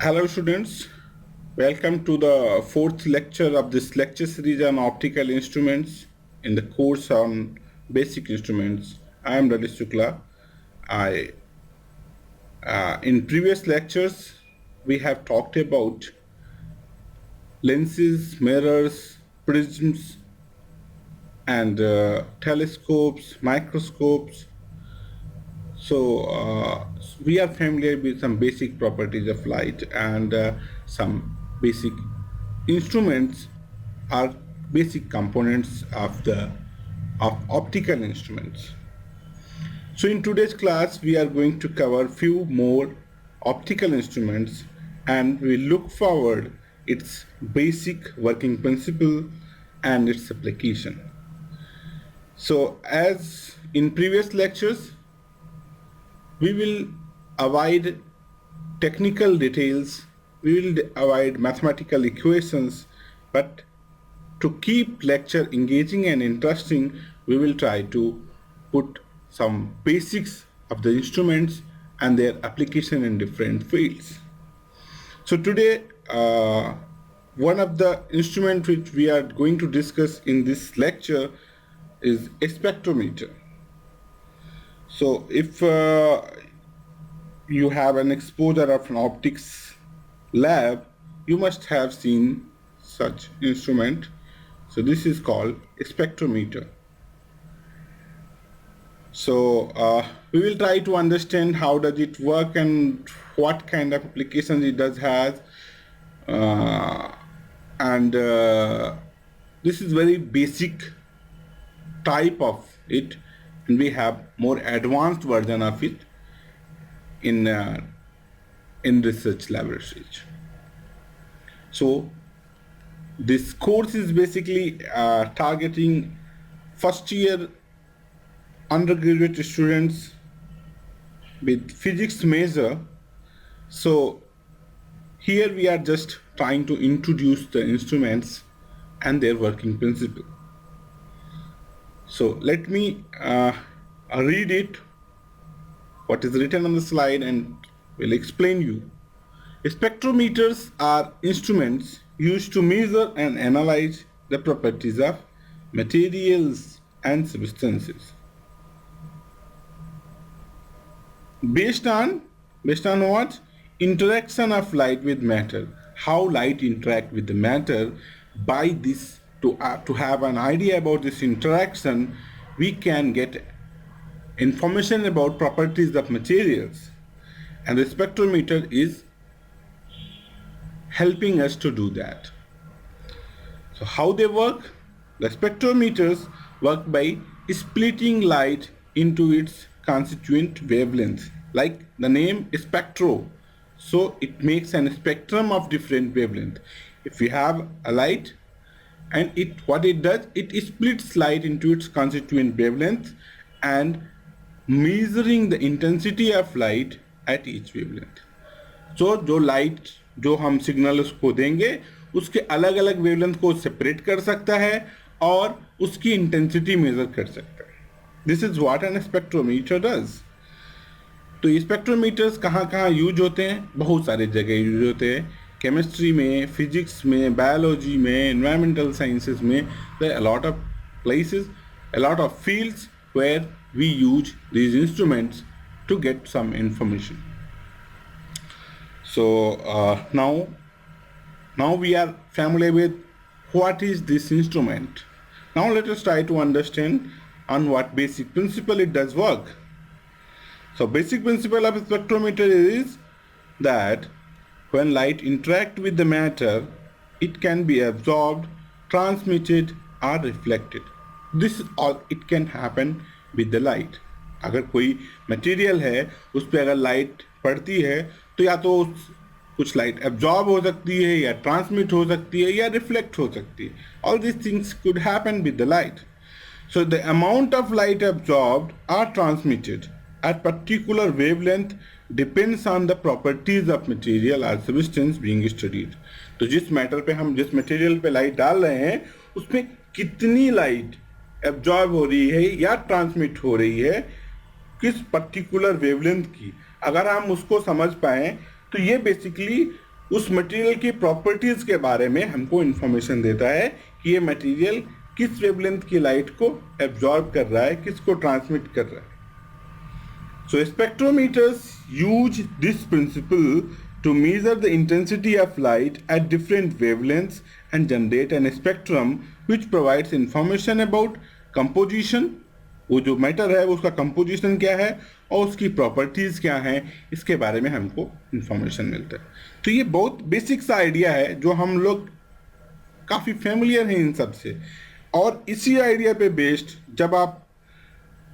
Hello students, welcome to the fourth lecture of this lecture series on optical instruments in the course on basic instruments. I am Lalit Shukla. In previous lectures we have talked about lenses, mirrors, prisms and telescopes, microscopes. So we are familiar with some basic properties of light and some basic instruments are basic components of optical instruments. So in today's class we are going to cover few more optical instruments and we look forward its basic working principle and its application. So as in previous lectures we will avoid technical details, we will avoid mathematical equations, but to keep lecture engaging and interesting, we will try to put some basics of the instruments and their application in different fields. So today, one of the instruments which we are going to discuss in this lecture is a spectrometer. So if you have an exposure of an optics lab, you must have seen such instrument. So this is called a spectrometer. So we will try to understand how does it work and what kind of applications it does has. And this is very basic type of it, and we have more advanced version of it in research laboratories. So this course is basically targeting first year undergraduate students with physics major. So here we are just trying to introduce the instruments and their working principle. So let me read it, what is written on the slide, and will explain you. Spectrometers are instruments used to measure and analyze the properties of materials and substances. Based on what? Interaction of light with matter. How light interact with the matter. By this, to have an idea about this interaction, we can get information about properties of materials, and the spectrometer is helping us to do that. So how they work? The spectrometers work by splitting light into its constituent wavelengths, like the name spectro. So it makes an spectrum of different wavelength. If we have a light, and what it does, it splits light into its constituent wavelength and measuring the intensity of light at each wavelength. So जो light जो हम signal उसको देंगे उसके अलग अलग wavelength को separate कर सकता है और उसकी इंटेंसिटी मेजर कर सकता है. This is what an spectrometer does. तो ये स्पेक्ट्रोमीटर्स कहाँ कहाँ यूज होते हैं? बहुत सारे जगह यूज होते हैं. केमिस्ट्री में, फिजिक्स में, बायोलॉजी में, एनवायरमेंटल साइंसेस में. There are a lot of places, a lot of fields where we use these instruments to get some information. So now we are familiar with what is this instrument. Now let us try to understand on what basic principle it does work. So basic principle of a spectrometer is that when light interact with the matter, it can be absorbed, transmitted or reflected. This all it can happen with the light. अगर कोई material है उस पर अगर light पड़ती है तो या तो कुछ लाइट एब्जॉर्ब हो सकती है या ट्रांसमिट हो सकती है या रिफ्लेक्ट हो सकती है. All this things could happen with the light. So the amount of light absorbed or transmitted at particular wavelength depends on the properties of material or substance being studied. तो जिस matter पे हम जिस material पे light डाल रहे हैं उसमें कितनी लाइट एब्जॉर्ब हो रही है या ट्रांसमिट हो रही है, किस पर्टिकुलर वेवलेंथ की, अगर हम उसको समझ पाए तो ये बेसिकली उस मटेरियल की प्रॉपर्टीज के बारे में हमको इंफॉर्मेशन देता है कि ये मटेरियल किस वेवलेंथ की लाइट को एब्जॉर्ब कर रहा है, किसको ट्रांसमिट कर रहा है. So spectrometers use this principle to measure the intensity of light at different wavelengths and generate an spectrum which provides information about composition. वो जो मैटर है उसका कंपोजिशन क्या है और उसकी प्रॉपर्टीज क्या हैं, इसके बारे में हमको इंफॉर्मेशन मिलता है. तो ये बहुत बेसिक सा आइडिया है जो हम लोग काफ़ी फेमिलियर हैं इन सब से. और इसी आइडिया पे बेस्ड जब आप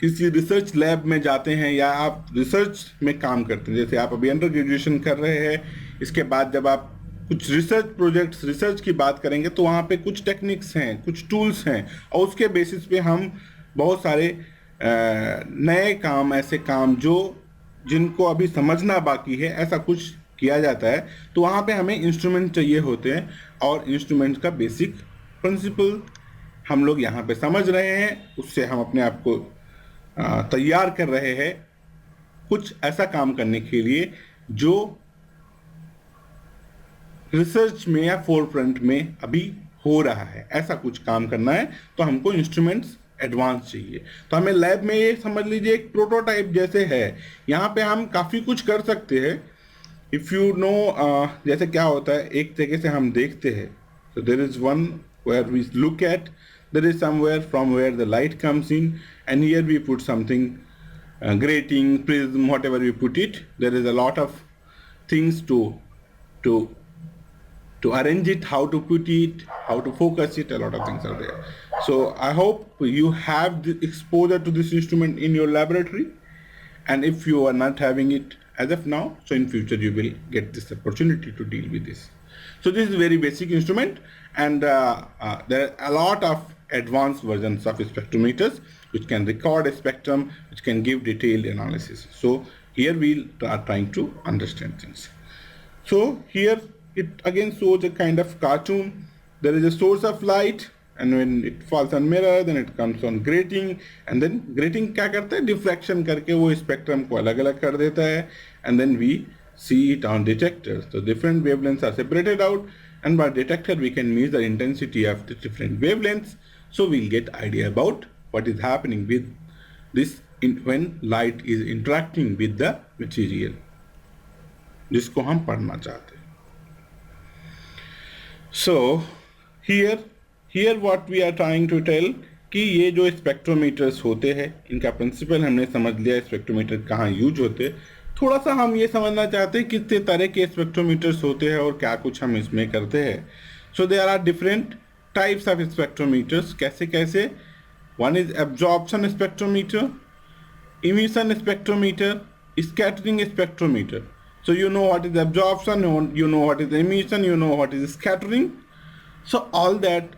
किसी रिसर्च लैब में जाते हैं या आप रिसर्च में काम करते हैं, जैसे आप अभी अंडर ग्रेजुएशन कर रहे हैं, इसके बाद जब आप कुछ रिसर्च प्रोजेक्ट्स रिसर्च की बात करेंगे तो वहाँ पे कुछ टेक्निक्स हैं, कुछ टूल्स हैं और उसके बेसिस पे हम बहुत सारे नए काम, ऐसे काम जिनको अभी समझना बाकी है, ऐसा कुछ किया जाता है. तो वहाँ पे हमें इंस्ट्रूमेंट चाहिए होते हैं और इंस्ट्रूमेंट का बेसिक प्रिंसिपल हम लोग यहाँ पे समझ रहे हैं, उससे हम अपने आप को तैयार कर रहे हैं कुछ ऐसा काम करने के लिए जो रिसर्च में या फोरफ्रंट में अभी हो रहा है. ऐसा कुछ काम करना है तो हमको इंस्ट्रूमेंट्स एडवांस चाहिए. तो हमें लैब में ये समझ लीजिए एक प्रोटोटाइप जैसे है, यहाँ पे हम काफ़ी कुछ कर सकते हैं. इफ़ यू नो जैसे क्या होता है, एक तरीके से हम देखते हैं. So there is one where we look at, there is somewhere from where the light comes in, and here we put something, grating, prism, whatever we put it. There is a lot of things to arrange it, how to put it, how to focus it. A lot of things are there. So I hope you have the exposure to this instrument in your laboratory, and if you are not having it as of now, so in future you will get this opportunity to deal with this. So this is very basic instrument, and there are a lot of advanced versions of spectrometers which can record a spectrum, which can give detailed analysis. So here we are trying to understand things. So here it again shows a kind of cartoon. There is a source of light, and when it falls on mirror, then it comes on grating, and then grating क्या करता है, diffraction करके वो spectrum को अलग अलग कर देता है, and then we see it on detectors. So different wavelengths are separated out, and by detector we can measure the intensity of the different wavelengths. So we'll get idea about what is happening with this when light is interacting with the material जिसको हम पढ़ना चाहते हैं. So here what we are trying to tell कि ये जो spectrometers होते हैं इनका प्रिंसिपल हमने समझ लिया, स्पेक्ट्रोमीटर कहाँ यूज होते हैं. थोड़ा सा हम ये समझना चाहते हैं कितने तरह के स्पेक्ट्रोमीटर्स होते हैं और क्या कुछ हम इसमें करते हैं. So there are different types of spectrometers. कैसे one is absorption spectrometer, emission spectrometer, scattering spectrometer. So you know what is absorption, you know what is emission, you know what is scattering. So all that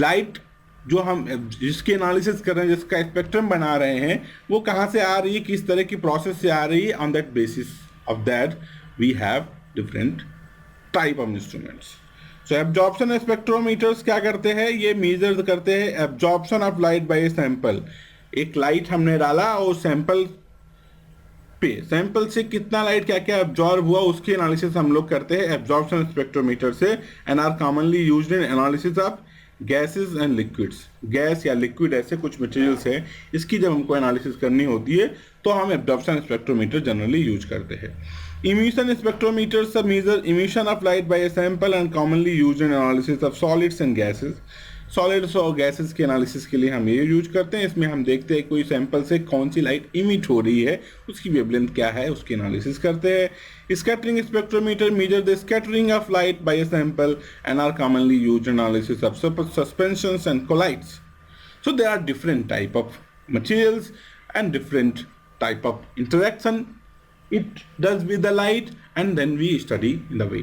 light जो हम जिसके analysis कर रहे हैं, जिसका spectrum बना रहे हैं, वो कहाँ से आ रही है, किस तरह की प्रोसेस से आ रही है. On that basis of that we have different type of instruments. So absorption spectrometers क्या करते हैं, ये मेजर करते हैं absorption of light by a sample. एक लाइट हमने डाला और सैंपल से कितना लाइट क्या क्या एब्जॉर्ब हुआ उसकी एनालिसिस हम लोग करते हैं एब्जॉर्प्शन स्पेक्ट्रोमीटर से, and are commonly used in analysis of gases and liquids. Gas या लिक्विड ऐसे कुछ मटेरियल्स हैं, इसकी जब हमको एनालिसिस करनी होती है तो हम एब्जॉर्प्शन स्पेक्ट्रोमीटर जनरली यूज करते हैं. Emission spectrometers measure emission of light by a sample and commonly used in analysis of solids and gases. Solids और गैसेस के एनालिसिस के लिए हम ये यूज करते हैं. इसमें हम देखते हैं कोई सैंपल से कौन सी लाइट इमिट हो रही है, उसकी वेवलेंथ क्या है, उसकी एनालिसिस करते हैं. Scattering spectrometer measure the scattering of light by a sample and are commonly used in analysis of suspensions and colloids. So there are different type of materials and different type of interaction it does with the light, and then we study in the way.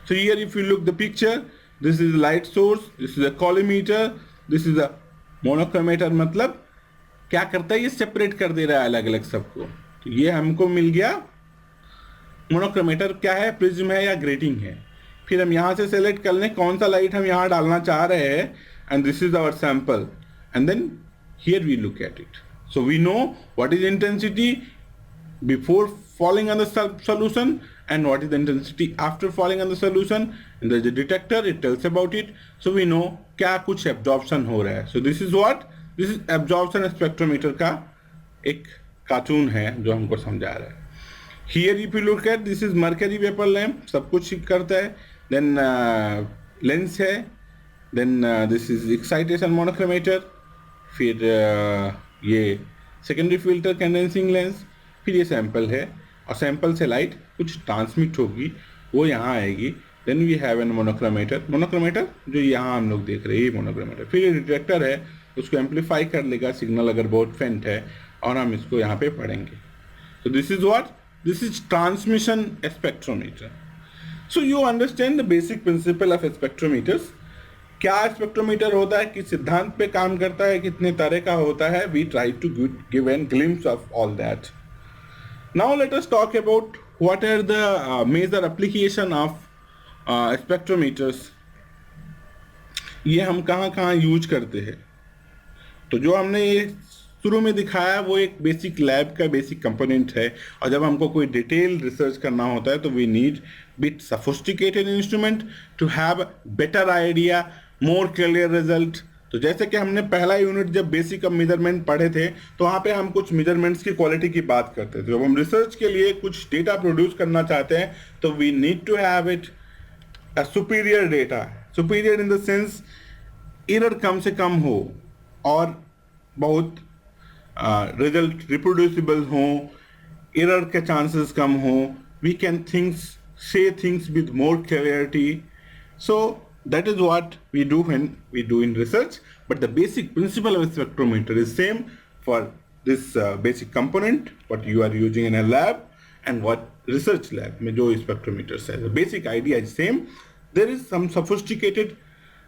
So here if you look the picture, this is the light source, this is a collimator, this is a monochromator. मतलब क्या करता है, ये separate कर दे रहा है अलग अलग सबको. तो ये हमको मिल गया मोनोक्रोमेटर. क्या है, प्रिज्म है या ग्रेटिंग है. फिर हम यहाँ से सेलेक्ट कर लें कौन सा लाइट हम यहाँ डालना चाह रहे हैं, and this is our sample, and then here we look at it. So we know what is intensity before falling on the solution, and what is the intensity after falling on the solution, and there's a detector, it tells about it, so we know क्या कुछ absorption हो रहा है. So this is what, this is absorption spectrometer का एक cartoon है जो हमको समझा रहा है. Here if you look at, this is mercury vapor lamp, सब कुछ करता है. Then lens है, then this is excitation monochromator, फिर ये सेकेंडरी फिल्टर कंडेंसिंग लेंस, फिर ये सैंपल है, और सैंपल से लाइट कुछ ट्रांसमिट होगी, वो यहाँ आएगी. Then we have an monochromator, monochromator जो यहाँ हम लोग देख रहे हैं, ये मोनोक्रोमेटर. फिर ये डिटेक्टर है, उसको एम्पलीफाई कर लेगा सिग्नल अगर बहुत फेंट है, और हम इसको यहाँ पे पढ़ेंगे. So this is what? This is transmission spectrometer. So you understand the basic principle of spectrometers. क्या स्पेक्ट्रोमीटर होता है, किस सिद्धांत पे काम करता है, कितने तरह का होता है. We try to give a glimpse of all that. Now let us talk about what are the major application of spectrometers. ये हम कहाँ यूज करते हैं. तो जो हमने ये शुरू में दिखाया वो एक बेसिक लैब का बेसिक कंपोनेंट है, और जब हमको कोई डिटेल रिसर्च करना होता है तो we need bit sophisticated instrument to have better idea, more clear result. तो जैसे कि हमने पहला यूनिट जब बेसिक मेजरमेंट पढ़े थे, तो वहाँ पे हम कुछ मेजरमेंट्स की क्वालिटी की बात करते थे. जब हम रिसर्च के लिए कुछ डेटा प्रोड्यूस करना चाहते हैं तो we need to have it a superior data. Superior in the sense error कम से कम हो और बहुत रिजल्ट रिप्रोड्यूसिबल हो, एरर के चांसेस कम हो, we can say things with more clarity. So that is what we do when we do in research, but the basic principle of spectrometer is same for this basic component what you are using in a lab and what research lab में जो spectrometer है. The basic idea is same. There is some sophisticated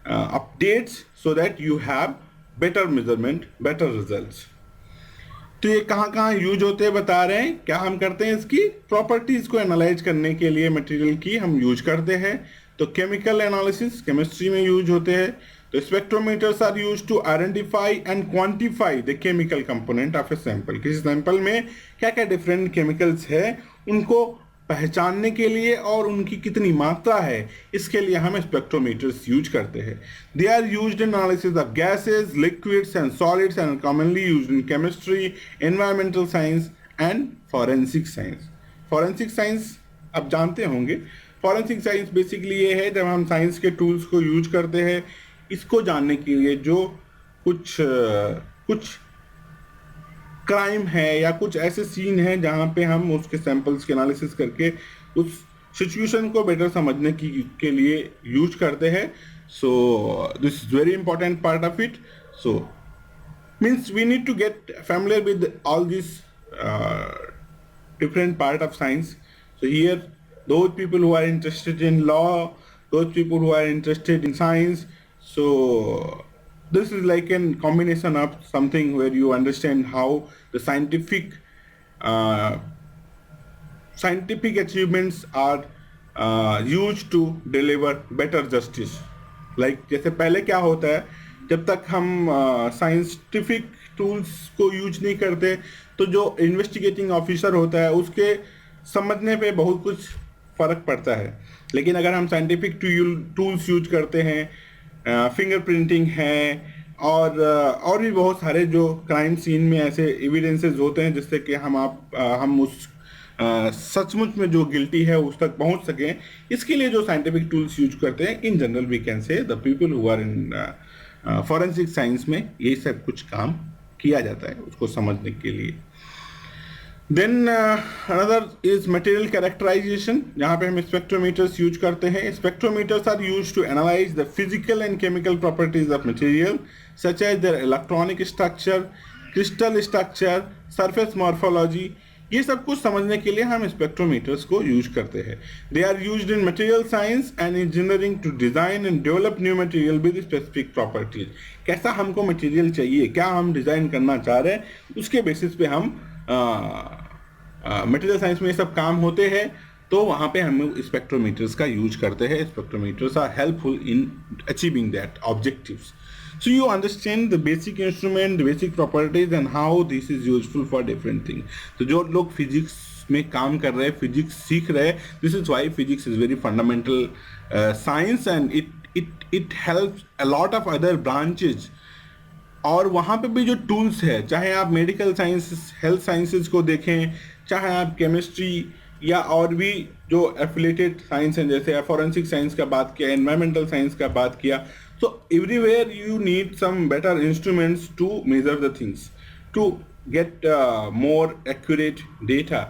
updates so that you have better measurement, better results. तो ये कहाँ use होते हैं बता रहे हैं. क्या हम करते हैं, इसकी प्रॉपर्टीज को एनालाइज करने के लिए मटेरियल की हम यूज करते हैं. तो केमिकल एनालिसिस केमिस्ट्री में यूज होते हैं. तो spectrometers are use to identify and quantify the chemical component of a sample. किसी सैंपल में क्या क्या डिफरेंट केमिकल्स है उनको पहचानने के लिए और उनकी कितनी मात्रा है, इसके लिए हम स्पेक्ट्रोमीटर्स यूज करते हैं. They are used in analysis of gases, liquids and solids and commonly used in chemistry, environmental science and forensic science. Forensic science आप जानते होंगे. फॉरेंसिक साइंस बेसिकली ये है जब हम साइंस के टूल्स को यूज करते हैं इसको जानने के लिए जो कुछ क्राइम है या कुछ ऐसे सीन है जहाँ पे हम उसके सैंपल्स के एनालिसिस करके उस सिचुएशन को बेटर समझने के लिए यूज करते हैं. So this is very important part of it. So means we need to get familiar with all this different part of science. So here those people who are interested in law, those people who are interested in science, so this is like a combination of something where you understand how the scientific achievements are used to deliver better justice. Like जैसे पहले क्या होता है, जब तक हम scientific tools को use नहीं करते तो जो इन्वेस्टिगेटिंग ऑफिसर होता है उसके समझने पे बहुत कुछ फ़र्क पड़ता है. लेकिन अगर हम साइंटिफिक टूल्स यूज करते हैं, फिंगरप्रिंटिंग है और भी बहुत सारे जो क्राइम सीन में ऐसे एविडेंसेस होते हैं जिससे कि हम उस सचमुच में जो गिल्टी है उस तक पहुंच सकें, इसके लिए जो साइंटिफिक टूल्स यूज करते हैं, in general we can say the people who are in forensic science में ये सब कुछ काम किया जाता है उसको समझने के लिए. Then another is material characterisation, जहाँ पे हम स्पेक्ट्रोमीटर्स यूज करते हैं. Spectrometers are use to analyse the physical and chemical properties of material such as their electronic structure, crystal structure, surface morphology. ये सब कुछ समझने के लिए हम स्पेक्ट्रोमीटर्स को यूज करते हैं. They are used in material science and engineering to design and develop new material with specific properties. कैसा हमको मटेरियल चाहिए, क्या हम डिजाइन करना चाह रहे हैं, उसके बेसिस पे हम मटेरियल साइंस में ये सब काम होते हैं. तो वहाँ पे हम स्पेक्ट्रोमीटर्स का यूज करते हैं. Spectrometers are helpful in achieving that objectives. So you understand the basic instrument, the basic properties and how this is useful for different things. तो जो लोग फिजिक्स में काम कर रहे हैं, फिजिक्स सीख रहे हैं. This is why physics is very fundamental science and it helps a lot of other branches. और वहाँ पे भी जो टूल्स है, चाहे आप मेडिकल साइंस, हेल्थ साइंसेज को देखें, चाहे आप केमिस्ट्री या और भी जो एफिलेटेड साइंस हैं, जैसे फॉरेंसिक साइंस का बात किया, एनवायरमेंटल साइंस का बात किया, so everywhere you need some better instruments to measure the things, to get more accurate data,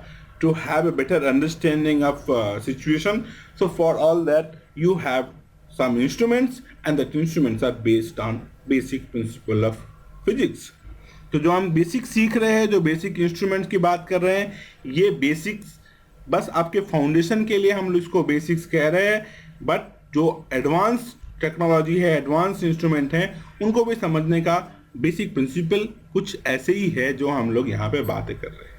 to have a better understanding of situation. So for all that you have some instruments, and that instruments are based on basic principle of physics. तो जो हम basic सीख रहे हैं, जो basic instruments की बात कर रहे हैं, ये बेसिक्स बस आपके फाउंडेशन के लिए हम इसको बेसिक्स कह रहे हैं, बट जो एडवांस टेक्नोलॉजी है, एडवांस इंस्ट्रूमेंट हैं, उनको भी समझने का बेसिक प्रिंसिपल कुछ ऐसे ही है जो हम लोग यहाँ पे बातें कर रहे हैं.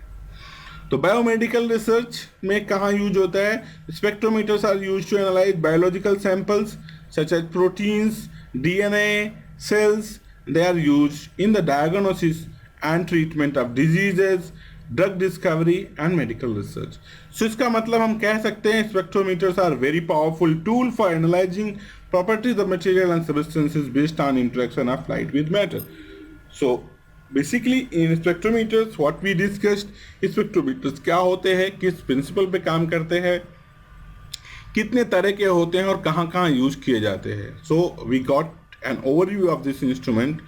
तो बायोमेडिकल रिसर्च में कहाँ यूज होता है? Spectrometers are use to analyse biological samples such as proteins, DNA, cells. They are used in the diagnosis and treatment of diseases, drug discovery and medical research. So इसका मतलब हम कह सकते हैं spectrometers are very powerful tool for analyzing properties of material and substances based on interaction of light with matter. So basically in spectrometers what we discussed, spectrometers क्या होते हैं, किस principle पे काम करते हैं, कितने तरह के होते हैं और कहाँ कहाँ यूज किए जाते हैं. So we got an overview of this instrument,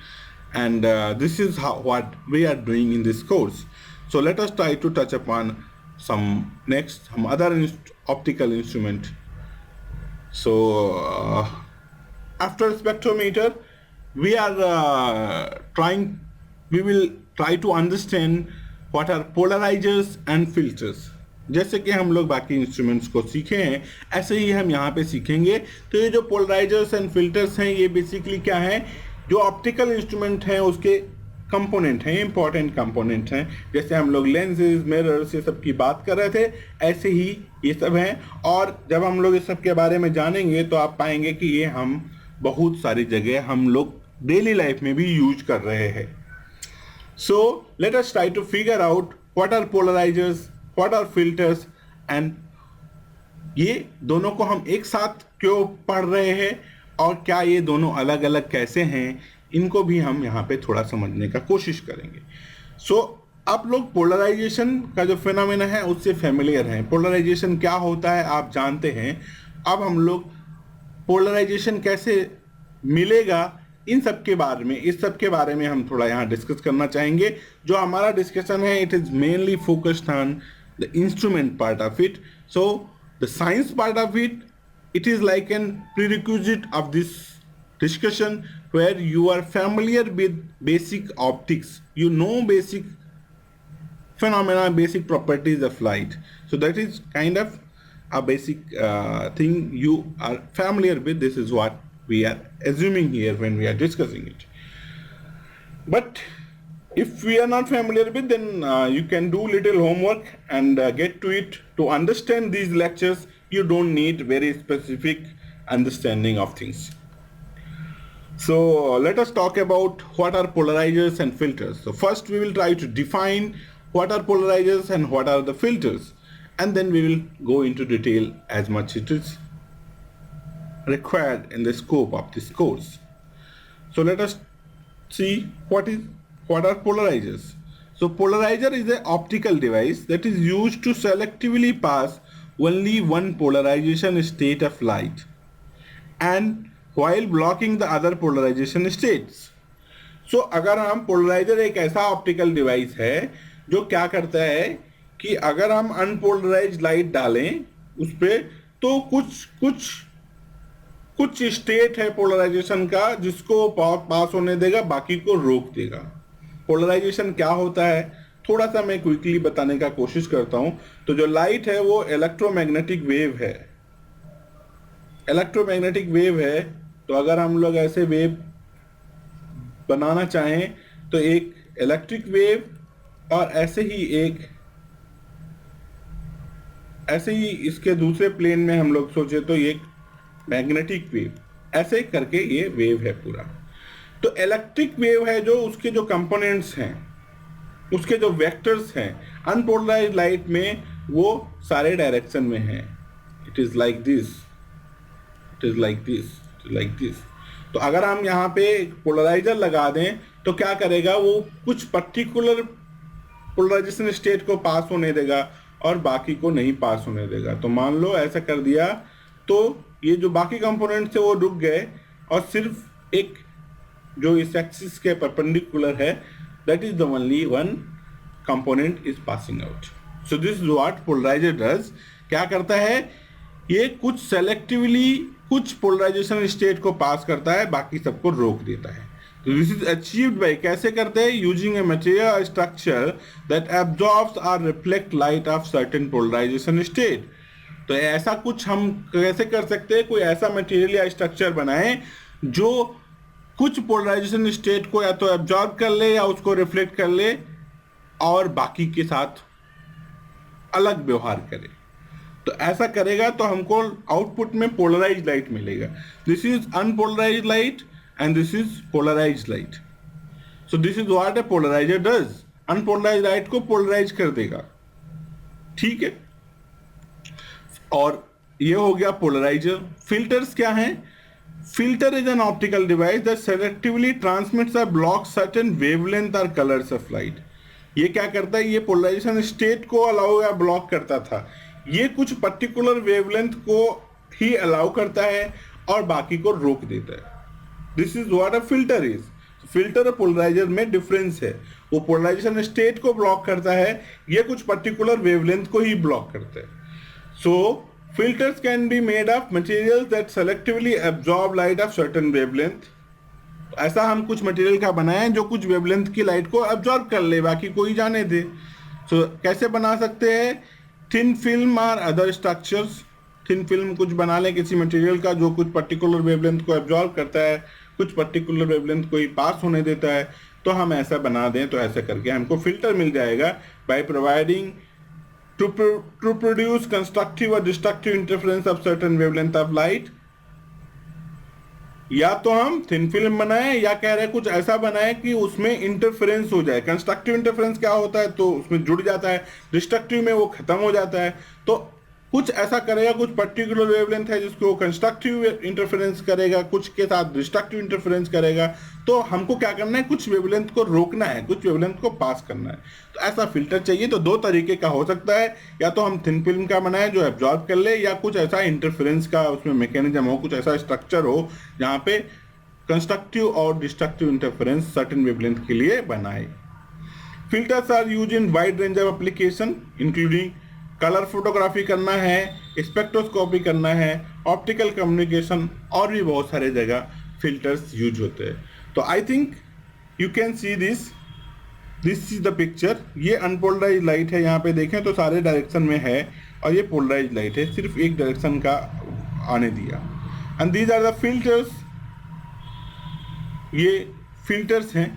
and this is what we are doing in this course. So let us try to touch upon some other optical instrument. So after spectrometer we will try to understand what are polarizers and filters. जैसे कि हम लोग बाकी instruments को सीखे हैं, ऐसे ही हम यहाँ पे सीखेंगे. तो ये जो पोलराइजर्स एंड फिल्टर्स हैं, ये बेसिकली क्या है, जो ऑप्टिकल इंस्ट्रूमेंट हैं उसके कंपोनेंट हैं, इंपॉर्टेंट कंपोनेंट हैं. जैसे हम लोग लेंसेज, मिरर्स, ये सब की बात कर रहे थे, ऐसे ही ये सब हैं. और जब हम लोग इस सब के बारे में जानेंगे तो आप पाएंगे कि ये हम बहुत सारी जगह हम लोग डेली लाइफ में भी यूज कर रहे हैं. So let us try to figure out what are polarizers, what are filters, and ये दोनों को हम एक साथ क्यों पढ़ रहे हैं और क्या ये दोनों अलग अलग कैसे हैं, इनको भी हम यहाँ पे थोड़ा समझने का कोशिश करेंगे. सो आप लोग पोलराइजेशन का जो फिनोमेना है उससे फेमिलियर हैं. पोलराइजेशन क्या होता है आप जानते हैं. अब हम लोग पोलराइजेशन कैसे मिलेगा, इन सब के बारे में, इस सब के बारे में हम थोड़ा यहाँ डिस्कस करना चाहेंगे. जो हमारा डिस्कशन है, it is mainly focused on the instrument part of it. So the science part of it, it is like an prerequisite of this discussion, where you are familiar with basic optics, you know basic phenomena, basic properties of light. So that is kind of a basic thing you are familiar with. This is what we are assuming here when we are discussing it. But if we are not familiar with, then you can do little homework and get to it. To understand these lectures, you don't need very specific understanding of things. So let us talk about what are polarizers and filters. So first we will try to define what are polarizers and what are the filters, and then we will go into detail as much it is required in the scope of this course. So let us see what are polarizers. So polarizer is an optical device that is used to selectively pass only one polarization state of light, and while blocking the other polarization states. So अगर हम polariser एक ऐसा optical device है जो क्या करता है कि अगर हम अनपोलराइज्ड लाइट डालें उस पर, तो कुछ स्टेट है पोलराइजेशन का जिसको पास होने देगा, बाकी को रोक देगा. पोलराइजेशन क्या होता है थोड़ा सा मैं क्विकली बताने का कोशिश करता हूं. तो जो लाइट है वो इलेक्ट्रोमैग्नेटिक वेव है. इलेक्ट्रोमैग्नेटिक वेव है, तो अगर हम लोग ऐसे वेव बनाना चाहें तो एक इलेक्ट्रिक वेव और ऐसे ही इसके दूसरे प्लेन में हम लोग सोचे तो ये मैग्नेटिक वेव, ऐसे करके ये वेव है पूरा. तो इलेक्ट्रिक वेव है जो उसके जो कंपोनेंट्स हैं, उसके जो वेक्टर्स हैं, अनपोलराइज्ड लाइट में वो सारे डायरेक्शन में है। It is like this, it is like this, it is like this. तो अगर हम यहाँ पे पोलराइजर लगा दें तो क्या करेगा, वो कुछ पर्टिकुलर पोलराइजेशन स्टेट को पास होने देगा और बाकी को नहीं पास होने देगा। तो मान लो ऐसा कर दिया तो ये जो बाकी कंपोनेंट्स है वो रुक गए और सिर्फ एक जो इस एक्सिस के परपेंडिकुलर है, that is the only one component is passing out. So this is what polariser does. क्या करता है, ये कुछ सेलेक्टिवली कुछ पोलराइजेशन स्टेट को पास करता है, बाकी सबको रोक देता है। तो दिस इज अचीव्ड बाय, कैसे करते हैं, using a material structure that absorbs और reflect light of certain polarization state. तो ऐसा कुछ हम कैसे कर सकते हैं, कोई ऐसा मटेरियल या स्ट्रक्चर बनाएं जो कुछ पोलराइजेशन स्टेट को या तो एब्जॉर्ब कर ले या उसको रिफ्लेक्ट कर ले और बाकी के साथ अलग व्यवहार करे। तो ऐसा करेगा तो हमको आउटपुट में पोलराइज लाइट मिलेगा। This is unpolarise light and this is polarise light. So this is what a polariser does, unpolarise light को पोलराइज कर देगा। ठीक है, और ये हो गया पोलराइजर। फिल्टर्स क्या हैं, filter is an optical device that selectively transmits or blocks certain wavelength or colors of light। ये क्या करता है, ये पोलराइजेशन स्टेट को अलाउ या ब्लॉक करता था, ये कुछ पर्टिकुलर वेवलेंथ को ही अलाउ करता है और बाकी को रोक देता है। This is what a filter is. Filter और पोलराइजर में डिफरेंस है, वो पोलराइजेशन स्टेट को ब्लॉक करता है, ये कुछ पर्टिकुलर वेवलेंथ को ही ब्लॉक करता है। सो filters can be made of materials that selectively absorb light of certain wavelength। ऐसा हम कुछ मटेरियल का बनाएं जो कुछ वेवलेंथ की लाइट को एब्जॉर्ब कर ले, बाकी कोई जाने दे। सो कैसे बना सकते हैं, थिन फिल्म और अदर स्ट्रक्चर्स। थिन फिल्म कुछ बना लें किसी मटेरियल का जो कुछ पर्टिकुलर वेवलेंथ को एब्जॉर्ब करता है, कुछ पर्टिकुलर वेवलेंथ को ही पास होने देता है, तो हम ऐसा बना दें। तो ऐसा करके हमको फिल्टर मिल जाएगा by providing to produce constructive or destructive interference of certain wavelength of light। या तो हम थिन फिल्म बनाएं या कह रहे हैं कुछ ऐसा बनाएं कि उसमें इंटरफेरेंस हो जाए। कंस्ट्रक्टिव इंटरफेरेंस क्या होता है, तो उसमें जुड़ जाता है, डिस्ट्रक्टिव में वो खत्म हो जाता है। तो कुछ ऐसा करेगा, कुछ पर्टिकुलर वेवलेंथ है जिसको वो कंस्ट्रक्टिव इंटरफेरेंस करेगा, कुछ के साथ डिस्ट्रक्टिव इंटरफेरेंस करेगा। तो हमको क्या करना है, कुछ वेवलेंथ को रोकना है, कुछ वेवलेंथ को पास करना है। तो ऐसा फिल्टर चाहिए। तो दो तरीके का हो सकता है, या तो हम थिन फिल्म का बनाए जो एब्जॉर्ब कर ले, या कुछ ऐसा इंटरफेरेंस का उसमें मैकेनिज्म हो, कुछ ऐसा स्ट्रक्चर हो जहाँ पे कंस्ट्रक्टिव और डिस्ट्रक्टिव इंटरफेरेंस सर्टेन वेवलेंथ के लिए बनाए। Filters are use in wide range of application including colour photography करना है, स्पेक्ट्रोस्कोपी करना है, ऑप्टिकल कम्युनिकेशन, और भी बहुत सारे जगह फिल्टर्स यूज होते हैं। तो I think you can see this is the picture. ये अनपोलराइज लाइट है, यहाँ पे देखें तो सारे डायरेक्शन में है, और ये पोलराइज लाइट है, सिर्फ एक डायरेक्शन का आने दिया। And these are the filters, ये फिल्टर्स हैं।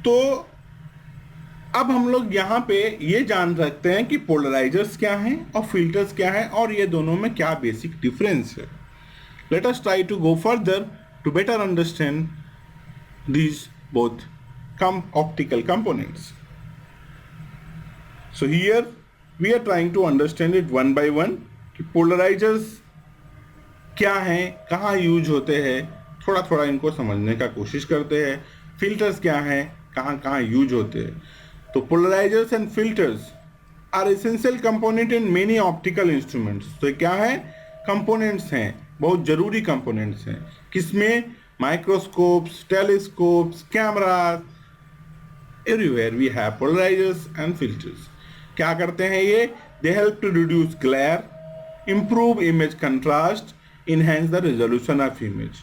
तो अब हम लोग यहाँ पे ये जान सकते हैं कि पोलराइजर्स क्या हैं और फिल्टर्स क्या हैं, और ये दोनों में क्या बेसिक डिफरेंस है। Let us try to go further to better understand these both optical components। So here we are trying to understand it one by one कि polarizers क्या हैं, कहाँ यूज होते हैं, थोड़ा थोड़ा इनको समझने का कोशिश करते हैं। फिल्टर्स क्या हैं, कहाँ कहाँ यूज होते हैं। तो polarizers and filters are essential component in many optical instruments. तो क्या है, कंपोनेंट्स हैं, बहुत जरूरी कंपोनेंट्स हैं। किसमें, microscopes, telescopes, cameras, everywhere we have polarizers and filters. क्या करते हैं ये, they help to reduce glare, improve image contrast, enhance the resolution of image.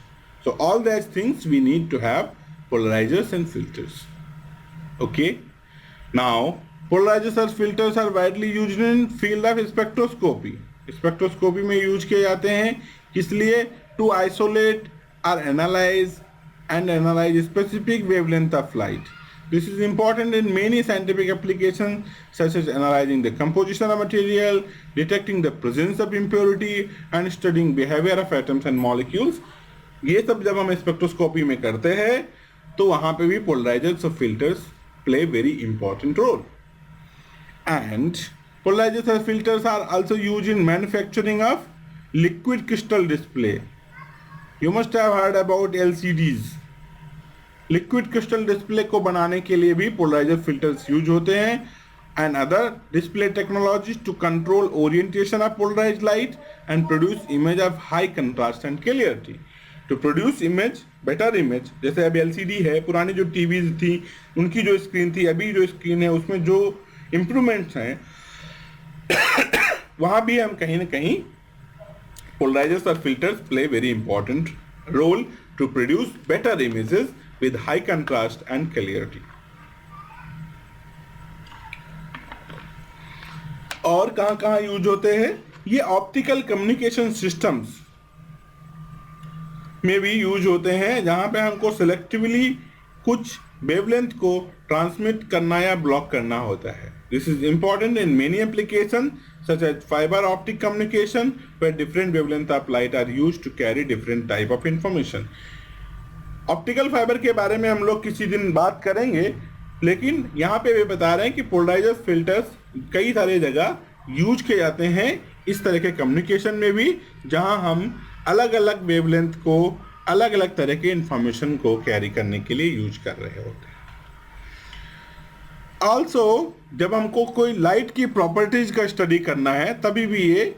So all these things we need to have polarizers and filters. Okay. Now polarizers and filters are widely used in field of spectroscopy. Spectroscopy में use किए जाते हैं, किस लिए, to isolate और analyse specific wavelength of light. This is important in many scientific applications such as analyzing the composition of material, detecting the presence of impurity and studying behavior of atoms and molecules। ये सब जब हम spectroscopy में करते हैं तो वहाँ पे भी polarizers और filters play very important role। And Polarization filters are also used in manufacturing of liquid crystal display. You must have heard about LCDs. Liquid crystal display को बनाने के लिए भी पोलराइजर फिल्टर्स यूज होते हैं and other display technologies to control orientation of polarised light and produce image of high contrast and clarity. To produce image, better image, जैसे अब LCD है, पुरानी जो टीवीज थी उनकी जो स्क्रीन थी, अभी जो स्क्रीन है उसमें जो इम्प्रूवमेंट्स हैं वहाँ भी हम कहीं ना कहीं पोलराइजर्स और filters play very important role to produce better images with high contrast and clarity. और कहाँ यूज होते हैं ये? ऑप्टिकल कम्युनिकेशन सिस्टम्स में भी यूज होते हैं, जहां पे हमको सिलेक्टिवली कुछ वेवलेंथ को ट्रांसमिट करना या ब्लॉक करना होता है. This is important in many application such as fiber optic communication where different wavelength of light are used to carry different type of information. Optical fibre के बारे में हम लोग किसी दिन बात करेंगे, लेकिन यहाँ पे भी बता रहे हैं कि पोलराइजर फिल्टर्स कई सारे जगह यूज किए जाते हैं इस तरह के कम्युनिकेशन में भी, जहाँ हम अलग अलग वेवलेंथ को, अलग अलग तरह के इंफॉर्मेशन को कैरी करने के लिए यूज कर रहे होते हैं. ऑल्सो जब हमको कोई लाइट की प्रॉपर्टीज का स्टडी करना है तभी भी ये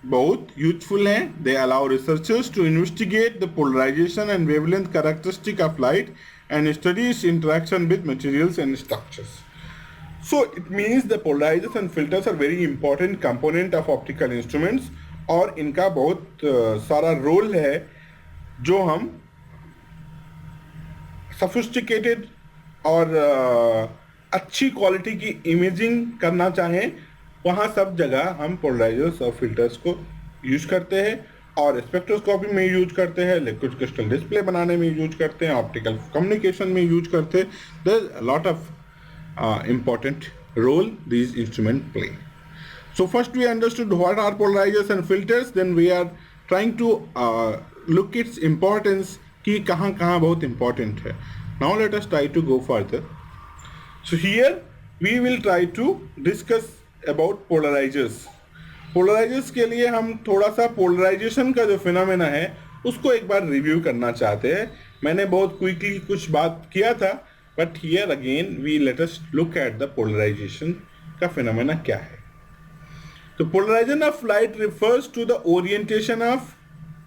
बहुत यूजफुल हैं. They allow researchers to investigate the polarization and wavelength characteristic of light and study its interaction with materials and structures. So it means the polarizers and filters are very important component of optical instruments और इनका बहुत सारा role है. जो हम sophisticated और अच्छी quality की इमेजिंग करना चाहें वहाँ सब जगह हम पोलराइजर्स और फिल्टर्स को यूज करते हैं, और स्पेक्ट्रोस्कोपी में यूज करते हैं, लिक्विड क्रिस्टल डिस्प्ले बनाने में यूज करते हैं, ऑप्टिकल कम्युनिकेशन में यूज करते हैं. There is a lot of important role these instruments play. So first we understood what are polarizers and filters, then we are trying to look its importance कि कहाँ कहाँ बहुत important है. Now let us try to go further. So here we will try to discuss about polarizers. Polarizers के लिए हम थोड़ा सा पोलराइजेशन का जो फिनोमेना है उसको एक बार रिव्यू करना चाहते हैं. मैंने बहुत क्विकली कुछ बात किया था, but here again we let us look at the polarisation का फिनोमेना क्या है. तो polarisation of light refers to the orientation of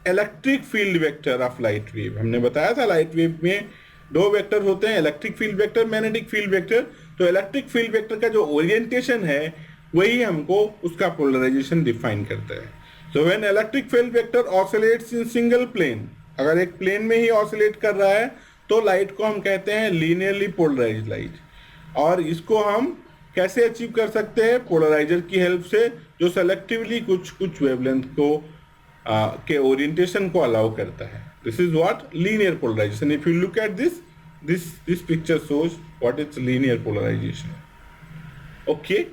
electric field vector of light wave. हमने बताया था लाइट वेव में दो वेक्टर होते हैं, electric field vector, magnetic field vector. तो इलेक्ट्रिक फील्ड वेक्टर का जो ओरिएंटेशन है वही हमको उसका पोलराइजेशन डिफाइन करता है. So when electric field vector oscillates in single plane, अगर एक प्लेन में ही ऑसिलेट कर रहा है तो लाइट को हम कहते हैं लीनियरली पोलराइज्ड लाइट. और इसको हम कैसे अचीव कर सकते हैं? पोलराइजर की हेल्प से, जो सेलेक्टिवली कुछ वेवलेंथ को के ओरिएंटेशन को अलाउ करता है. This is what linear polarisation. If you look at this picture shows what is linear polarisation. Okay,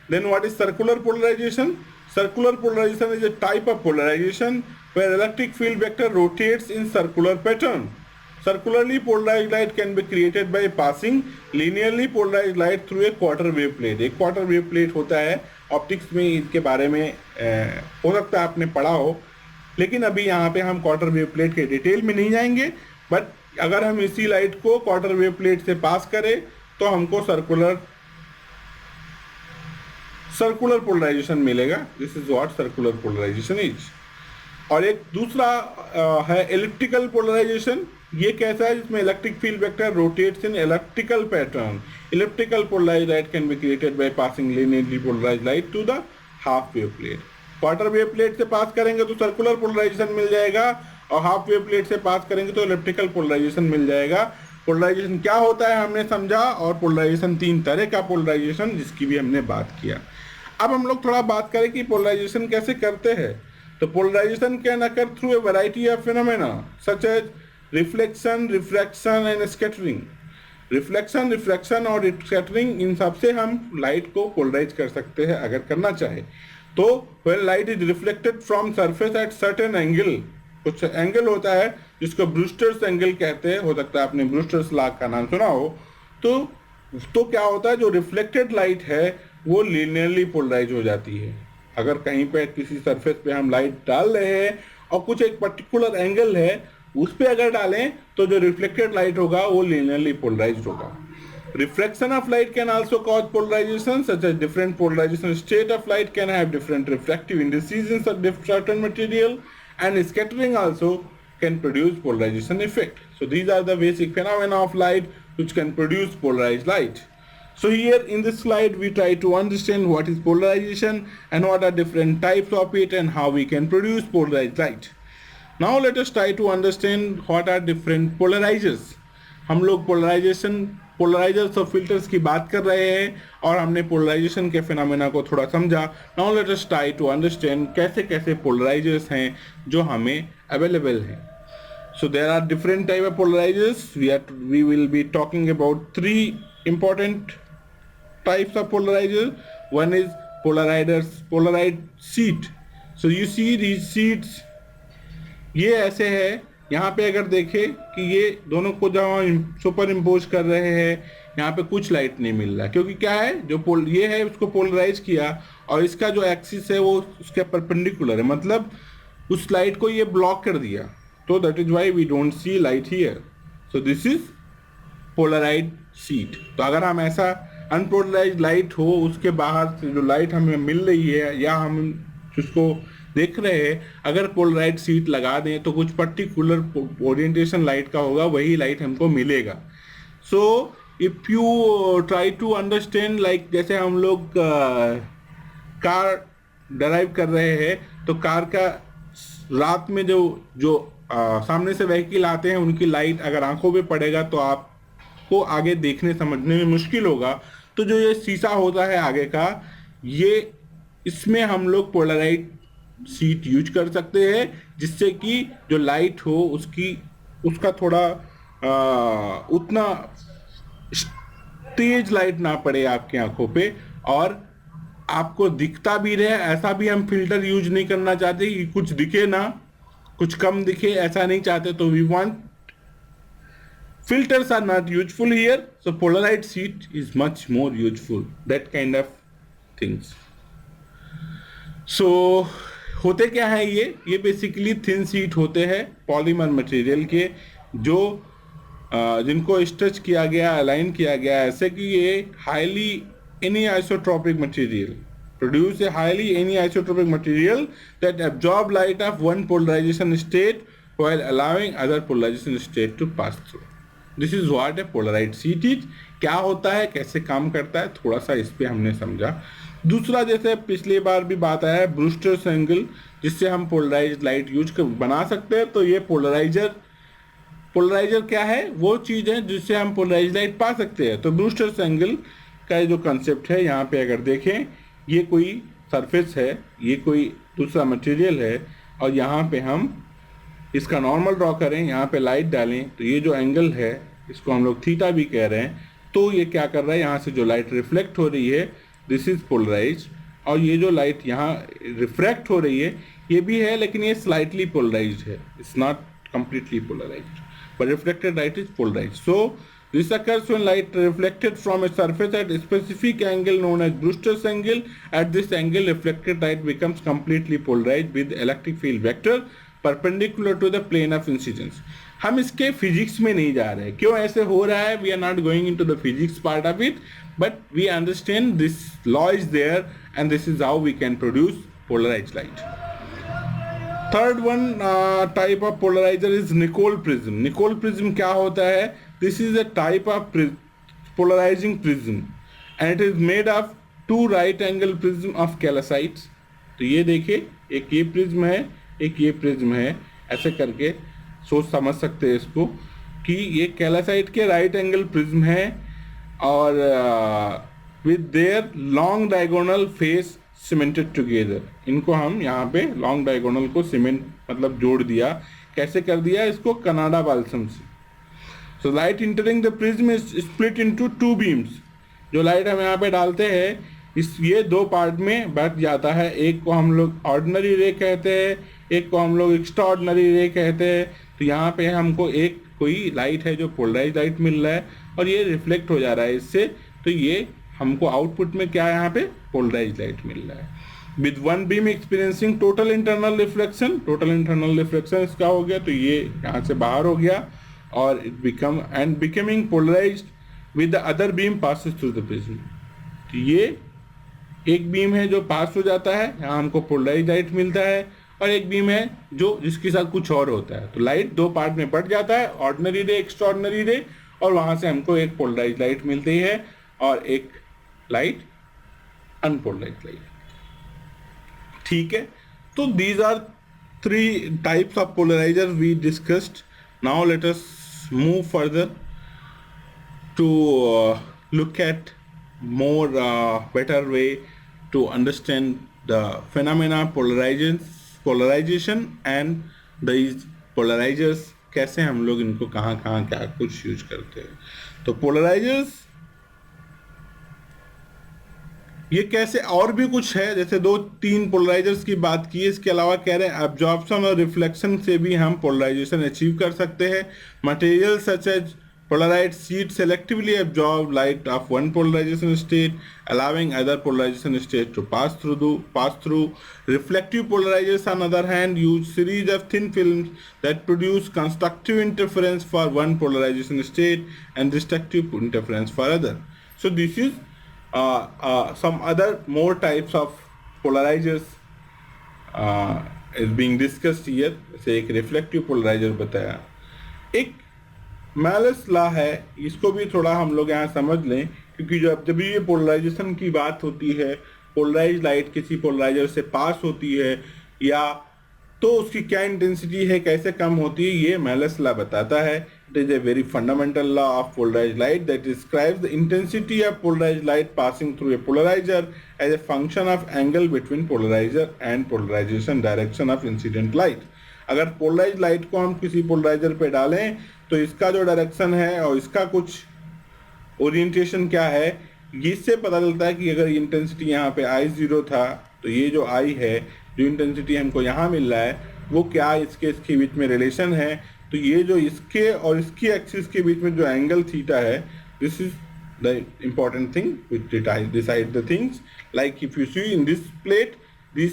then what is circular polarization? Circular polarization is a type of polarization where electric field vector rotates in circular pattern. Circularly polarized light can be created by passing linearly polarized light through a quarter wave plate. एक quarter wave plate होता है, optics में इसके बारे में हो सकता है आपने पढ़ा हो, लेकिन अभी यहाँ पे हम क्वार्टर वेव प्लेट के डिटेल में नहीं जाएंगे. बट अगर हम इसी लाइट को क्वार्टर वेव प्लेट से पास करें तो हमको सर्कुलर पोलराइजेशन मिलेगा. This is what circular polarisation is. और एक दूसरा है इलेक्ट्रिकल पोलराइजेशन. ये कैसा है? जिसमें electric field vector rotates in electrical pattern. Electrical polarised light can be created by passing linearly polarised light to the half wave plate. Quarter wave plate से pass करेंगे तो सर्कुलर पोलराइजेशन मिल जाएगा, और half wave plate से pass करेंगे तो electrical polarisation मिल जाएगा. Polarisation क्या होता है हमने समझा, और पोलराइजेशन तीन तरह का पोलराइजेशन जिसकी भी हमने बात किया. अब हम लोग थोड़ा बात करें कि पोलराइजेशन कैसे करते हैं. तो polarisation can occur through a variety of phenomena such as reflection, refraction and scattering. Reflection, refraction और स्कैटरिंग, इन सबसे हम लाइट को पोलराइज कर सकते हैं अगर करना चाहे तो. When light is reflected from surface at certain angle, कुछ एंगल होता है जिसको ब्रूस्टर्स एंगल कहते हैं, हो सकता है आपने ब्रूस्टर्स लॉ का नाम सुना हो. तो क्या होता है, जो रिफ्लेक्टेड लाइट है वो लीनियरली पोलराइज हो जाती है। अगर कहीं पे किसी सरफेस पे हम लाइट डाल रहे हैं और कुछ एक पर्टिकुलर एंगल है उस पे अगर डालें तो जो रिफ्लेक्टेड लाइट होगा वो लीनियरली पोलराइज्ड होगा। Reflection of light can also cause polarization, such as different polarization state of light can have different refractive indices in certain material, and scattering also can produce polarization effect. So these are the basic phenomena of light which can produce polarized light. So here in this slide we try to understand what is polarization and what are different types of it and how we can produce polarized light. Now let us try to understand what are different polarizers. हम लोग पोलराइजर्स और filters की बात कर रहे हैं और हमने पोलराइजेशन के फिनोमेना को थोड़ा समझा। Now let us try to understand कैसे कैसे पोलराइजर्स हैं जो हमें अवेलेबल हैं। So there are different type of polarizers. We will be talking about 3 important types of polarizer. One is polaroid sheet. So you see these sheets, ये ऐसे है। यहाँ पे अगर देखें कि ये दोनों को जब हम सुपर इम्पोज कर रहे हैं यहाँ पे कुछ लाइट नहीं मिल रहा, क्योंकि क्या है जो ये है उसको पोलराइज किया और इसका जो एक्सिस है वो उसके परपेंडिकुलर है, मतलब उस लाइट को ये ब्लॉक कर दिया। तो that is why we don't see light here. So this is polaroid sheet. तो अगर हम ऐसा अनपोलराइज लाइट हो उसके बाहर से जो लाइट हमें मिल रही है या हम उसको देख रहे हैं, अगर पोलराइड सीट लगा दें तो कुछ पर्टिकुलर ओरिएंटेशन लाइट का होगा, वही लाइट हमको मिलेगा। So if you try to understand like जैसे हम लोग कार ड्राइव कर रहे हैं तो कार का रात में जो सामने से व्हीकल आते हैं उनकी लाइट अगर आंखों पे पड़ेगा तो आपको आगे देखने समझने में मुश्किल होगा। तो जो ये शीशा होता है आगे का, ये इसमें हम लोग पोलराइड सीट यूज कर सकते हैं जिससे कि जो लाइट हो उसका थोड़ा उतना तेज लाइट ना पड़े आपकी आंखों पे और आपको दिखता भी रहे। ऐसा भी हम फिल्टर यूज नहीं करना चाहते कि कुछ दिखे ना, कुछ कम दिखे, ऐसा नहीं चाहते। तो we want filters are not useful here, so polarized sheet is much more useful, that kind of things. So होते क्या है ये बेसिकली थिन शीट होते हैं पॉलीमर मटेरियल के, जो जिनको स्ट्रेच किया गया, अलाइन किया गया ऐसे कि ये highly anisotropic material produce a highly anisotropic material that absorb light of one polarization state while allowing other polarization state to pass through. This is what a polarized sheet is. क्या होता है, कैसे काम करता है, थोड़ा सा इस पे हमने समझा। दूसरा, जैसे पिछली बार भी बात आया है, ब्रूस्टर्स एंगल, जिससे हम पोलराइज्ड लाइट यूज बना सकते हैं। तो ये पोलराइजर क्या है, वो चीज़ है जिससे हम पोलराइज्ड लाइट पा सकते हैं। तो ब्रूस्टर्स एंगल का जो कंसेप्ट है, यहाँ पे अगर देखें, ये कोई सरफेस है, ये कोई दूसरा मटेरियल है और यहाँ पे हम इसका नॉर्मल ड्रॉ करें, यहाँ पे लाइट डालें, तो ये जो एंगल है इसको हम लोग थीटा भी कह रहे हैं। तो ये क्या कर रहा है, यहाँ से जो लाइट रिफ्लेक्ट हो रही है, दिस इज पोलराइज्ड, और ये जो लाइट यहाँ रिफ्रैक्ट हो रही है ये भी है, लेकिन ये स्लाइटली पोलराइज्ड है, it's not completely polarised, but reflected light is polarised. So this occurs when light reflected from a surface at a specific angle known as Brewster's angle. At this angle, reflected light becomes completely polarized with electric field vector perpendicular to the plane of incidence. हम इसके physics में नहीं जा रहे, क्यों ऐसे हो रहा है, we are not going into the physics part of it, but we understand this law is there and this is how we can produce polarized light. Third one type of polarizer is Nicol prism. Nicol prism क्या होता है? This is a type of polarizing prism and it is made of two right angle prism of calcites. तो ये देखिए, एक ये prism है, एक ये प्रिज्म है, ऐसे करके सोच समझ सकते हैं इसको कि ये कैल्साइट के राइट एंगल प्रिज्म है और with their long diagonal face cemented together. इनको हम यहाँ पे लॉन्ग डायगोनल को सीमेंट मतलब जोड़ दिया। कैसे कर दिया इसको? कनाडा बाल्सम से। So light entering the prism is split into two beams. जो लाइट हम यहाँ पे डालते हैं ये दो पार्ट में बट जाता है। एक को हम लोग ऑर्डिनरी रे कहते हैं, एक को हम लोग एक्स्ट्रा ऑर्डिनरी रे कहते हैं। तो यहाँ पे हमको कोई लाइट है जो पोलराइज लाइट मिल रहा है और ये रिफ्लेक्ट हो जा रहा है इससे, तो ये हमको आउटपुट में क्या है, यहाँ पे पोलराइज लाइट मिल रहा है। With one beam experiencing total internal reflection, total internal reflection इसका हो गया, तो ये यहाँ से बाहर हो गया और it become and becoming polarised with the other beam passes through the prism. तो ये एक बीम है जो पास हो जाता है, यहाँ हमको पोलराइज लाइट मिलता है, और एक बीम है जो जिसके साथ कुछ और होता है। तो लाइट दो पार्ट में बट जाता है, ऑर्डिनरी रे, एक्स्ट्रा ऑर्डिनरी रे, और वहां से हमको एक पोलराइज लाइट मिलती है और एक लाइट अनपोलराइज लाइट। ठीक है, तो these are 3 types of polariser we discussed. Now let us move further to look at more better way to understand the phenomena polarization and these polarizers, कैसे हम लोग इनको कहाँ क्या कुछ यूज करते हैं। तो पोलराइजर्स ये कैसे, और भी कुछ है, जैसे 2-3 पोलराइजर्स की बात की है, इसके अलावा कह रहे हैं एब्जॉर्प्शन और रिफ्लेक्शन से भी हम पोलराइजेशन अचीव कर सकते हैं। Material such as polarized sheet selectively absorb light of one polarization state, allowing other polarization state to pass through. Reflective polarizers, on the other hand, use series of thin films that produce constructive interference for one polarization state and destructive interference for other. So this is some other more types of polarizers is being discussed here. जैसे एक reflective polarizer बताया, एक malleus law है, इसको भी थोड़ा हम लोग यहाँ समझ लें, क्योंकि जब भी ये पोलराइजेशन की बात होती है, पोलराइज लाइट किसी पोलराइजर से पास होती है या तो उसकी क्या इंटेंसिटी है, कैसे कम होती है, ये मैलस लॉ बताता है। It is a very fundamental law of polarise light that describes the intensity of polarise light passing through a polariser as a function of angle between polariser and polarisation direction of incident light. अगर polarise light को हम किसी polariser पे डालें तो इसका जो direction है और इसका कुछ ओरिएंटेशन क्या है, इससे पता चलता है कि अगर इंटेंसिटी यहाँ पे I0 था तो ये जो I है, जो इंटेंसिटी हमको यहाँ मिल रहा है, वो क्या इसके बीच में रिलेशन है। तो ये जो इसके और इसकी एक्सिस के बीच में जो एंगल थीटा है, this is the important thing which decide the things. Like if you see in this plate, this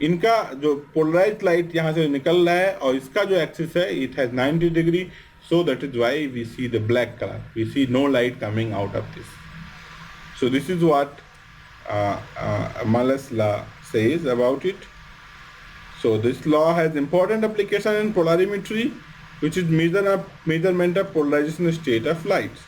इनका जो पोलराइज लाइट यहाँ से निकल रहा है और इसका जो एक्सिस है, it has 90 degree, so that is why we see the black color, we see no light coming out of this. So this is what Malus law says about it. So this law has important application in polarimetry, which is measurement of polarization state of light.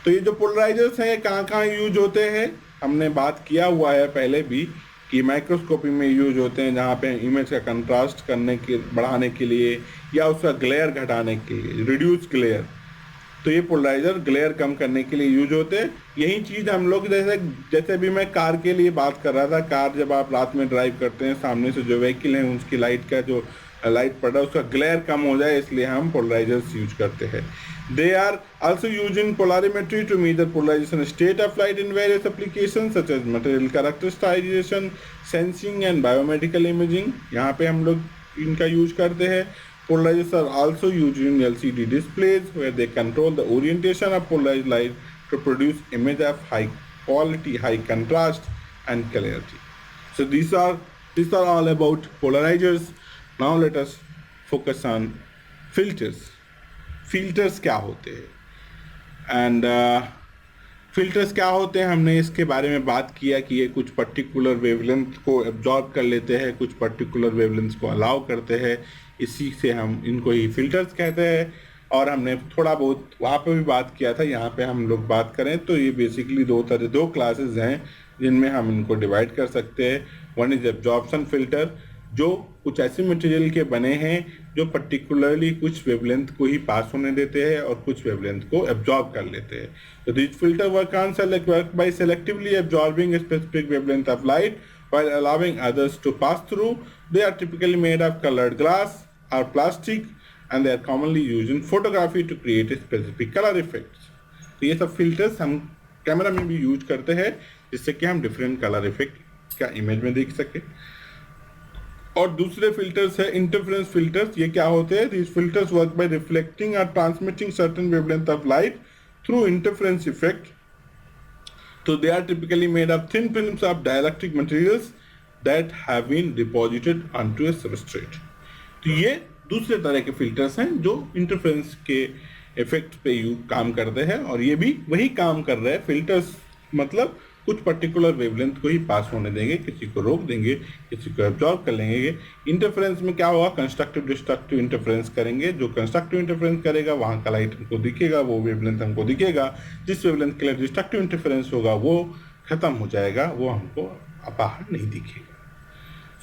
तो ये जो पोलराइजर्स हैं कहाँ use होते हैं, हमने बात किया हुआ है पहले भी कि माइक्रोस्कोपी में यूज होते हैं, जहाँ पे इमेज का कंट्रास्ट करने के बढ़ाने के लिए या उसका ग्लेयर घटाने के लिए, रिड्यूस ग्लेयर। तो ये पोलराइजर ग्लेयर कम करने के लिए यूज होते हैं। यही चीज़ हम लोग जैसे भी मैं कार के लिए बात कर रहा था, कार जब आप रात में ड्राइव करते हैं, सामने से जो व्हीकल है उसकी लाइट का जो लाइट पड़ रहा है उसका ग्लेयर कम हो जाए, इसलिए हम पोलराइजर्स यूज करते हैं। They are also used in polarimetry to measure polarization state of light in various applications such as material characterization, sensing and biomedical imaging. यहाँ पे हम लोग इनका यूज करते हैं। Polarizers are also used in LCD displays where they control the orientation of polarized light to produce image of high quality, high contrast and clarity. So these are all about polarizers. Now let us focus on filters. Filters क्या होते हैं and filters क्या होते हैं, हमने इसके बारे में बात किया कि ये कुछ पर्टिकुलर वेवलेंथ को एब्जॉर्ब कर लेते हैं, कुछ पर्टिकुलर वेवलेंथ को अलाउ करते हैं, इसी से हम इनको ही फिल्टर्स कहते हैं। और हमने थोड़ा बहुत वहाँ पे भी बात किया था, यहाँ पे हम लोग बात करें तो ये बेसिकली दो क्लासेस हैं जिनमें हम इनको डिवाइड कर सकते हैं। वन इज एब्जॉर्प्शन फिल्टर, जो कुछ ऐसे मटेरियल के बने हैं जो पर्टिकुलरली कुछ वेवलेंथ को ही पास होने देते हैं और कुछ वेवलेंथ को एब्जॉर्ब कर लेते हैं। तो this filter work by selectively absorbing a specific wavelength of light while allowing others to pass through. They are typically made of colored glass or plastic and they are commonly used in photography to create a specific color effects. तो ये सब filters हम camera में भी use करते हैं जिससे कि हम डिफरेंट कलर इफेक्ट का इमेज में देख सके। और दूसरे फिल्टर्स है इंटरफेरेंस फिल्टर्स। ये क्या होते हैं? These filters work by reflecting or transmitting certain wavelength of light through interference effect So they are typically made of thin films of dielectric materials that have been deposited onto a substrate. तो ये दूसरे तरह के filters हैं जो interference के effect पे काम करते हैं, और ये भी वही काम कर रहे हैं. फिल्टर्स मतलब कुछ पर्टिकुलर वेवलेंथ को ही पास होने देंगे, किसी को रोक देंगे, किसी को एब्जॉर्ब कर लेंगे. इंटरफेरेंस में क्या होगा, कंस्ट्रक्टिव डिस्ट्रक्टिव इंटरफेरेंस करेंगे. जो कंस्ट्रक्टिव इंटरफेरेंस करेगा वहाँ का लाइट हमको दिखेगा, वो वेवलेंथ हमको दिखेगा. जिस वेवलेंथ के लिए डिस्ट्रक्टिव इंटरफेरेंस होगा वो खत्म हो जाएगा, वो हमको बाहर नहीं दिखेगा.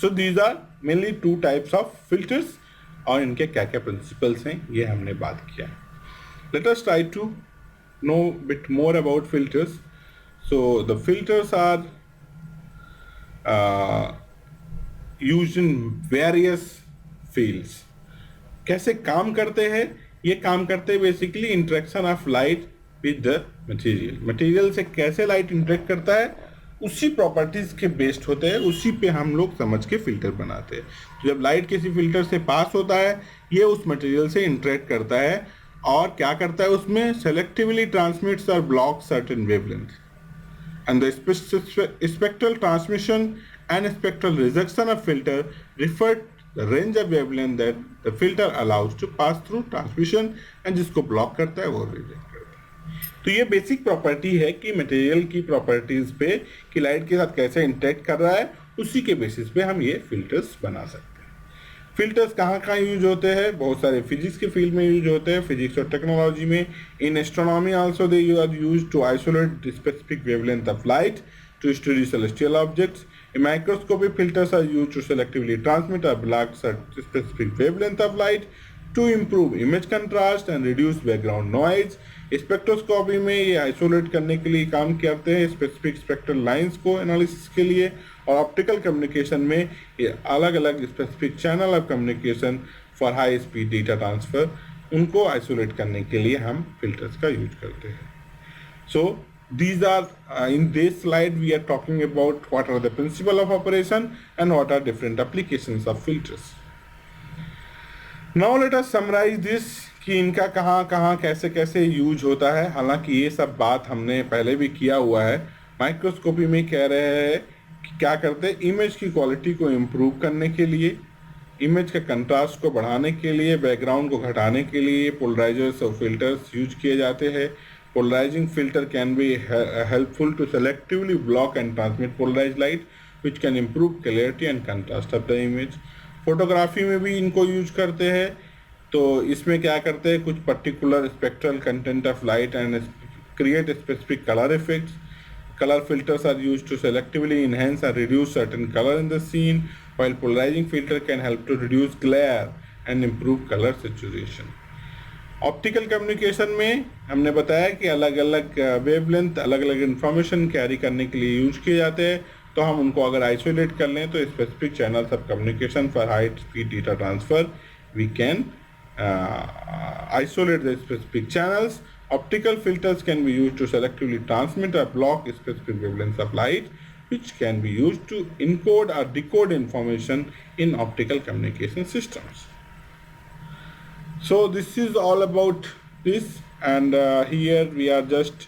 So these are mainly two types of filters, और इनके क्या क्या प्रिंसिपल्स हैं ये हमने बात किया. Let us try to know bit more about filters. So the filters are used in various fields. कैसे काम करते हैं? ये काम करते हैं basically interaction of light with the material. Material से कैसे लाइट इंटरेक्ट करता है उसी प्रॉपर्टीज के बेस्ड होते हैं, उसी पे हम लोग समझ के फिल्टर बनाते हैं. तो जब लाइट किसी फिल्टर से पास होता है, ये उस मटेरियल से इंटरेक्ट करता है और क्या करता है, उसमें सेलेक्टिवली ट्रांसमिट्स और block certain wavelength. And the spectral transmission and spectral rejection of filter refer to the range of wavelength that the filter allows to pass through transmission, and जिसको ब्लॉक करता है वो रिजेक्ट करता है. तो ये basic property है कि मटेरियल की प्रॉपर्टीज पे कि लाइट के साथ कैसे इंटरेक्ट कर रहा है, उसी के बेसिस पे हम ये फिल्टर्स बना सकते हैं. फिल्टर्स कहाँ कहाँ यूज होते हैं? बहुत सारे फिजिक्स के फील्ड में यूज होते हैं, फिजिक्स और टेक्नोलॉजी में. In astronomy also they are used to isolate specific wavelength of light to study celestial objects. In microscopy, filters are used to selectively transmit or block specific wavelength of light to improve image contrast and reduce background noise. Spectroscopy में ये isolate करने के लिए काम करते हैं specific spectral lines को analysis के लिए, और ऑप्टिकल कम्युनिकेशन में ये अलग अलग specific channel of communication for high speed data transfer, उनको आइसोलेट करने के लिए हम फिल्टर्स का यूज करते हैं. सो these are in this slide we are talking about what are the principle of operation and what are different applications of filters. Now let us summarize this कि इनका कहाँ कहाँ कैसे कैसे यूज होता है. हालांकि ये सब बात हमने पहले भी किया हुआ है. माइक्रोस्कोपी में कह रहे हैं कि क्या करते हैं, इमेज की क्वालिटी को इम्प्रूव करने के लिए, इमेज के कंट्रास्ट को बढ़ाने के लिए, बैकग्राउंड को घटाने के लिए पोलराइजर्स और फिल्टर्स यूज किए जाते हैं. Polarizing filter can be helpful to selectively block and transmit polarized light, which can improve clarity and contrast of the image. Photography में भी इनको यूज करते हैं. तो इसमें क्या करते हैं, कुछ particular spectral content of light and create specific colour effects. Color filters are used to selectively enhance or reduce certain color in the scene, while polarizing filter can help to reduce glare and improve color saturation. Optical communication में हमने बताया कि अलग अलग wavelength अलग अलग information carry करने के लिए यूज किए जाते हैं. तो हम उनको अगर आइसोलेट कर लें तो specific channels of communication for high speed data transfer we can isolate the specific channels. Optical filters can be use to selectively transmit और block specific wavelength of light which can be used to encode or decode information in optical communication systems. So this is all about this, and here we are just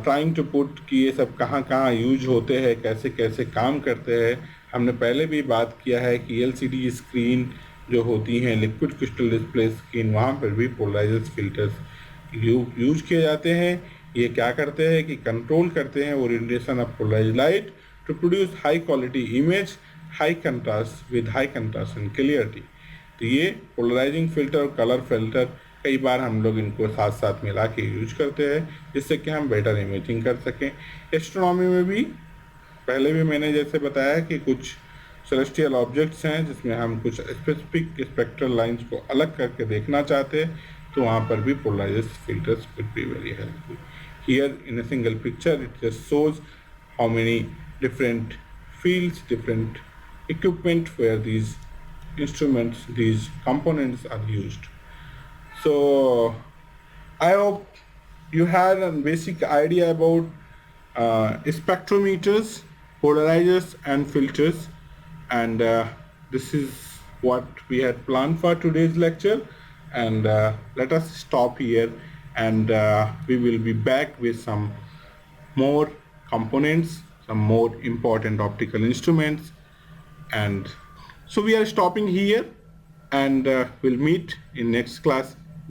trying to put कि ये सब कहाँ कहाँ use होते हैं, कैसे कैसे काम करते हैं. हमने पहले भी बात किया है कि LCD स्क्रीन जो होती हैं, लिक्विड क्रिस्टल डिस्प्ले स्क्रीन, वहाँ पर भी पोलराइजर्स फिल्टर्स यूज किए जाते हैं. ये क्या करते हैं कि कंट्रोल करते हैं orientation of polarised light to produce high quality image, high contrast with high contrast and clarity. तो ये पोलराइजिंग फिल्टर और कलर फिल्टर कई बार हम लोग इनको साथ साथ मिला के यूज करते हैं जिससे कि हम बेटर इमेजिंग कर सकें. एस्ट्रोनॉमी में भी पहले भी मैंने जैसे बताया कि कुछ सेलेस्टियल ऑब्जेक्ट्स हैं जिसमें हम कुछ स्पेसिफिक स्पेक्ट्रल लाइंस को अलग करके देखना चाहते हैं, तो वहाँ पर भी polarised filters could be very helpful. Here in a single picture it just shows how many different fields, different equipment where these instruments, these components are used. So I hope you had a basic idea about spectrometers, polarizers and filters, and this is what we had planned for today's lecture, and let us stop here, and we will be back with some more components, some more important optical instruments. And so we are stopping here, and we'll meet in next class.